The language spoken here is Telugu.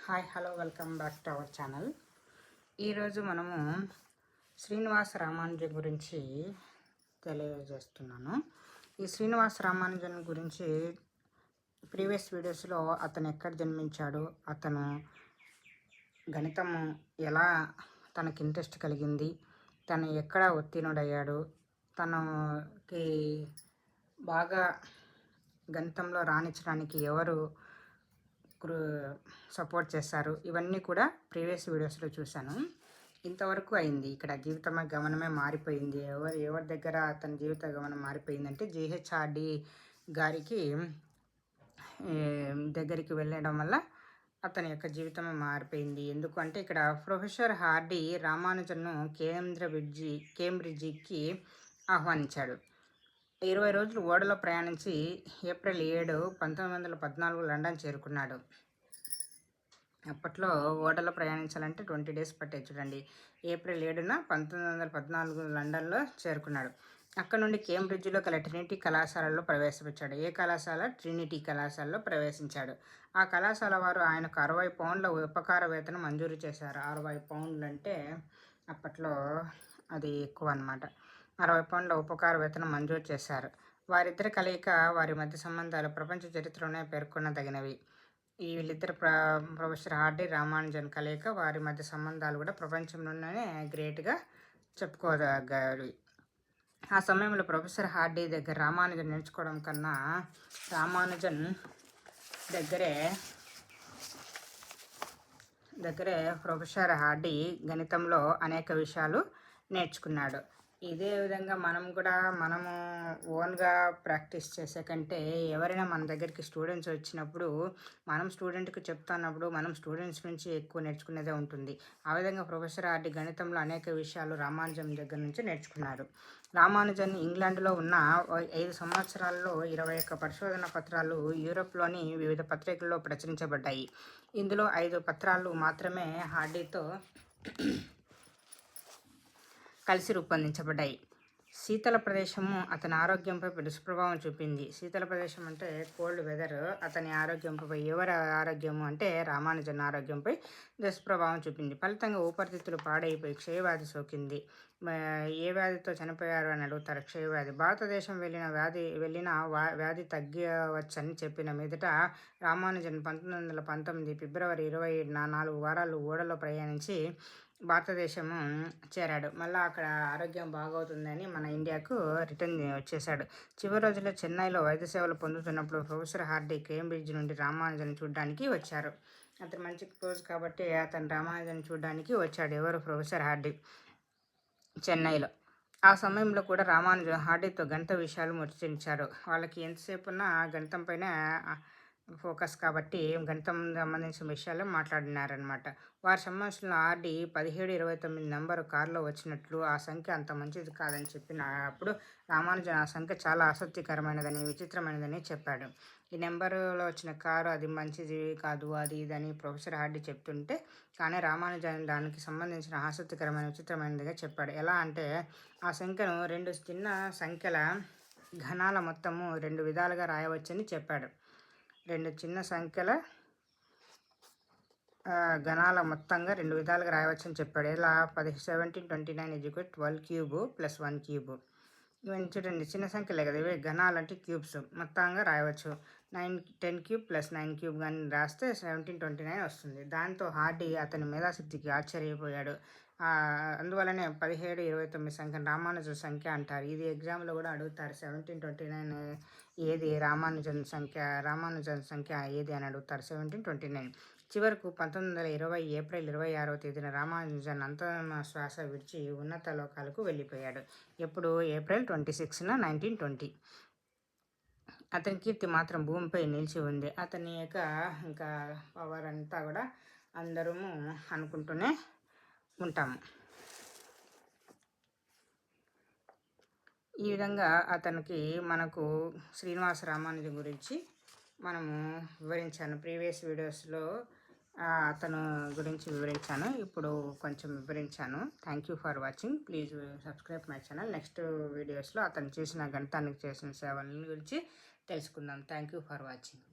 Hi hello welcome back to our channel. ఈరోజు మనము శ్రీనివాస రామానుజన్ గురించి తెలియజేస్తున్నాను. ఈ శ్రీనివాస రామానుజన్ గురించి ప్రీవియస్ వీడియోస్లో అతను ఎక్కడ జన్మించాడు, అతను గణితం ఎలా తనకి ఇంట్రెస్ట్ కలిగింది, తను ఎక్కడ ఉత్తీర్ణుడయ్యాడు, తనకి బాగా గణితంలో రాణించడానికి ఎవరు సపోర్ట్ చేస్తారు, ఇవన్నీ కూడా ప్రీవియస్ వీడియోస్లో చూశాను. ఇంతవరకు అయింది. ఇక్కడ జీవితం గమనమే మారిపోయింది. ఎవరి దగ్గర అతని జీవిత గమనం మారిపోయిందంటే జిహెచ్ఆర్డి గారికి దగ్గరికి వెళ్ళడం వల్ల అతని యొక్క జీవితమే మారిపోయింది. ఎందుకంటే ఇక్కడ ప్రొఫెసర్ హార్డీ రామానుజన్ను కేంబ్రిడ్జికి ఆహ్వానించాడు. 20 రోజులు ఓడలో ప్రయాణించి ఏప్రిల్ 7, 1914 లండన్ చేరుకున్నాడు. అప్పట్లో ఓడలో ప్రయాణించాలంటే 20 డేస్ పట్టేది చూడండి. ఏప్రిల్ 7న 1914 లండన్లో చేరుకున్నాడు. అక్కడ నుండి కేంబ్రిడ్జ్లో గల ట్రినిటీ కళాశాలలో ప్రవేశించాడు. ఏ కళాశాల? ట్రినిటీ కళాశాలలో ప్రవేశించాడు. ఆ కళాశాల వారు ఆయనకు 60 పౌండ్ల ఉపకార వేతనం మంజూరు చేశారు. 60 పౌండ్లు అంటే అప్పట్లో అది ఎక్కువ అన్నమాట. 60 పౌండ్ల ఉపకార వేతనం మంజూరు చేశారు. వారిద్దరి కలయిక, వారి మధ్య సంబంధాలు ప్రపంచ చరిత్రలోనే పేర్కొనదగినవి. వీళ్ళిద్దరు ప్రొఫెసర్ హార్డీ రామానుజన్ కలయిక, వారి మధ్య సంబంధాలు కూడా ప్రపంచంలోనే గ్రేట్గా చెప్పుకోదగ్గవి. ఆ సమయంలో ప్రొఫెసర్ హార్డీ దగ్గర రామానుజన్ నేర్చుకోవడం కన్నా రామానుజన్ దగ్గరే ప్రొఫెసర్ హార్డీ గణితంలో అనేక విషయాలు నేర్చుకున్నాడు. ఇదే విధంగా మనము ఓన్గా ప్రాక్టీస్ చేసే కంటే ఎవరైనా మన దగ్గరికి స్టూడెంట్స్ వచ్చినప్పుడు మనం స్టూడెంట్కి చెప్తున్నప్పుడు మనం స్టూడెంట్స్ నుంచి ఎక్కువ నేర్చుకునేదే ఉంటుంది. ఆ విధంగా ప్రొఫెసర్ హార్డీ గణితంలో అనేక విషయాలు రామానుజన్ దగ్గర నుంచి నేర్చుకున్నారు. రామానుజన్ ఇంగ్లాండ్లో ఉన్న 5 సంవత్సరాల్లో 21 పరిశోధన పత్రాలు యూరోప్లోని వివిధ పత్రికల్లో ప్రచురించబడ్డాయి. ఇందులో 5 పత్రాలు మాత్రమే హార్డీతో కలిసి రూపొందించబడ్డాయి. శీతల ప్రదేశము అతని ఆరోగ్యంపై దుష్ప్రభావం చూపింది. శీతల ప్రదేశం అంటే కోల్డ్ వెదర్ అతని ఆరోగ్యంపై, ఎవరి ఆరోగ్యము అంటే రామానుజన్ ఆరోగ్యంపై దుష్ప్రభావం చూపింది. ఫలితంగా ఊపిరితిత్తులు పాడైపోయి క్షయవ్యాధి సోకింది. ఏ వ్యాధితో చనిపోయారు అని అడుగుతారు. క్షయవ్యాధి. భారతదేశం వెళ్ళిన వ్యాధి తగ్గవచ్చని చెప్పిన మీదట రామానుజన్ 1919 ఫిబ్రవరి 27న 4 వారాలు ఓడలో ప్రయాణించి భారతదేశము చేరాడు. మళ్ళీ అక్కడ ఆరోగ్యం బాగవుతుందని మన ఇండియాకు రిటర్న్ వచ్చేసాడు. చివరి రోజుల్లో చెన్నైలో వైద్య సేవలు పొందుతున్నప్పుడు ప్రొఫెసర్ హార్డీ కేంబ్రిడ్జ్ నుండి రామానుజన్ చూడడానికి వచ్చారు. అతను మంచి క్లోజ్ కాబట్టి అతను రామానుజన్ చూడడానికి వచ్చాడు. ఎవరు? ప్రొఫెసర్ హార్డీ చెన్నైలో. ఆ సమయంలో కూడా రామానుజన్ హార్డీతో గణిత విషయాలు ముచ్చరించారు. వాళ్ళకి ఎంతసేపు ఉన్నా గణితం పైన ఫోకస్ కాబట్టి గణితం సంబంధించిన విషయాలు మాట్లాడినారనమాట. వారి సమావేశంలో హార్డీ 1729 నెంబరు కారులో వచ్చినట్లు, ఆ సంఖ్య అంత మంచిది కాదని చెప్పినప్పుడు రామానుజన్ ఆ సంఖ్య చాలా ఆసక్తికరమైనదని, విచిత్రమైనదని చెప్పాడు. ఈ నెంబరులో వచ్చిన కారు అది మంచిది కాదు, అది ఇదని ప్రొఫెసర్ హార్డీ చెప్తుంటే, కానీ రామానుజన్ దానికి సంబంధించిన ఆసక్తికరమైన, విచిత్రమైనదిగా చెప్పాడు. ఎలా అంటే ఆ సంఖ్యను 2 చిన్న సంఖ్యల ఘనాల మొత్తము 2 విధాలుగా రాయవచ్చని చెప్పాడు. 2 చిన్న సంఖ్యల గణాల మొత్తంగా 2 విధాలుగా రాయవచ్చని చెప్పాడు. ఇలా 1729 12 క్యూబ్ ప్లస్ 1 క్యూబ్. ఇవన్నీ చూడండి, చిన్న సంఖ్యలే కదా ఇవి, గణాలు అంటే క్యూబ్స్ మొత్తంగా రాయవచ్చు. 10 క్యూబ్ ప్లస్ 9 క్యూబ్ కానీ రాస్తే 1729 వస్తుంది. దాంతో హార్డీ అతని మేధాశక్తికి ఆశ్చర్యపోయాడు. అందువల్లనే 1729 సంఖ్యను రామానుజన్ సంఖ్య అంటారు. ఇది ఎగ్జామ్లో కూడా అడుగుతారు. 1729 ఏది రామానుజన్ సంఖ్య ఏది అని అడుగుతారు. 1729. చివరకు 1920 ఏప్రిల్ 26వ తేదీన రామానుజన్ అంతిమ శ్వాస విడిచి ఉన్నత లోకాలకు వెళ్ళిపోయాడు. ఎప్పుడు? ఏప్రిల్ 26న 1920. అతని కీర్తి మాత్రం భూమిపై నిలిచి ఉంది. అతని యొక్క ఇంకా పవర్ అంతా కూడా అందరము అనుకుంటూనే ఉంటాము. ఈ విధంగా మనకు శ్రీనివాస రామానుజన్ గురించి మనము వివరించాను. ప్రీవియస్ వీడియోస్లో అతను గురించి వివరించాను, ఇప్పుడు కొంచెం వివరించాను. Thank you for watching. Please subscribe my channel. Next వీడియోస్లో అతను చేసిన గణితానికి చేసిన సేవల గురించి తెలుసుకుందాం. Thank you for watching.